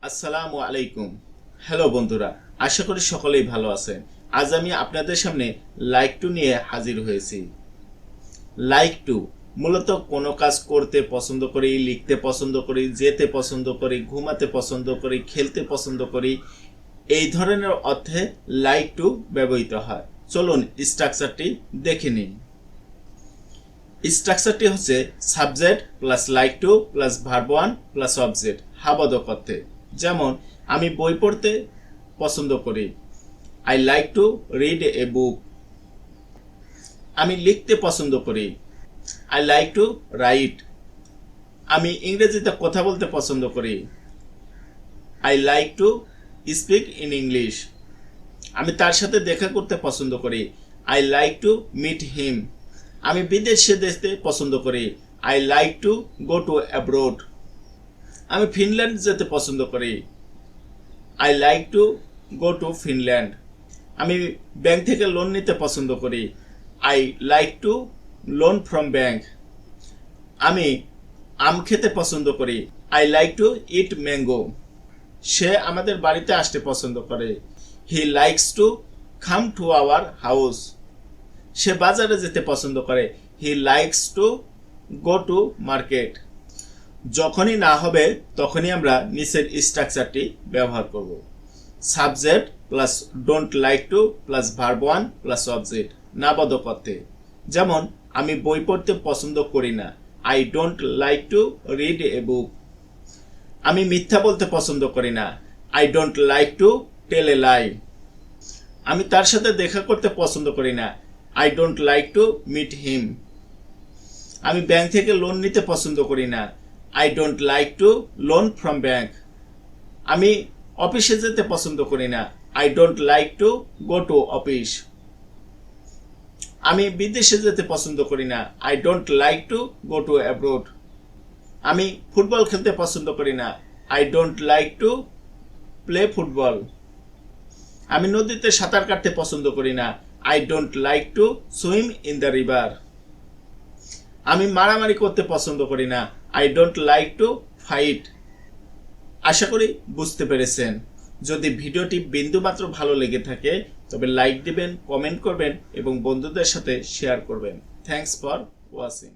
আসসালামু আলাইকুম। হ্যালো বন্ধুরা, আশা করি সকলেই ভালো আছেন। আজ আমি আপনাদের সামনে লাইক টু নিয়ে হাজির হয়েছি। লাইক টু মূলত কোনো কাজ করতে পছন্দ করি, লিখতে পছন্দ করি, যেতে পছন্দ করি, ঘুমাতে পছন্দ করি, খেলতে পছন্দ করি, এই ধরনের অর্থে লাইক টু ব্যবহৃত হয়। চলুন স্ট্রাকচারটি দেখে নিন। স্ট্রাকচারটি হচ্ছে subject plus like to plus verb one plus object হাবাদক অর্থে। যেমন আমি বই পড়তে পছন্দ করি, I like to read a book. আমি লিখতে পছন্দ করি, আই লাইক টু রাইট। আমি ইংরেজিতে কথা বলতে পছন্দ করি, I like to speak in English. আমি তার সাথে দেখা করতে পছন্দ করি, I like to meet him. আমি বিদেশে যেতে পছন্দ করি, I like to go to abroad. আমি ফিনল্যান্ড যেতে পছন্দ করি, I like to go to Finland. আমি ব্যাংক থেকে লোন নিতে পছন্দ করি, I like to loan from bank. আমি আম খেতে পছন্দ করি, I like to eat mango. সে আমাদের বাড়িতে আসতে পছন্দ করে, he likes to come to our house. সে বাজারে যেতে পছন্দ করে, he likes to go to market. যখনই না হবে তখনই আমরা নিচের স্ট্রাকচারটি ব্যবহার করব। Subject plus don't like to plus verb one plus object নাবাদক অর্থে। যেমন আমি বই পড়তে পছন্দ করি না, I don't like to read a book. আমি মিথ্যা বলতে পছন্দ করি না, I don't like to tell a lie. আমি তার সাথে দেখা করতে পছন্দ করি না, I don't like to meet him. আমি ব্যাংক থেকে লোন নিতে পছন্দ করি না, I don't like to loan from bank. আমি অফিসে যেতে পছন্দ করি না, I don't like to go to office. আমি বিদেশে যেতে পছন্দ করি না, I don't like to go to abroad. আমি ফুটবল খেলতে পছন্দ করি না, I don't like to play football. আমি নদীতে সাঁতার কাটতে পছন্দ করি না, I don't like to swim in the river. আমি মারামারি করতে পছন্দ করি না, I don't like to fight. আশা করি বুঝতে পেরেছেন। যদি ভিডিওটি বিন্দুমাত্র ভালো লেগে থাকে তবে লাইক দিবেন, কমেন্ট করবেন এবং বন্ধুদের সাথে শেয়ার করবেন। Thanks for watching.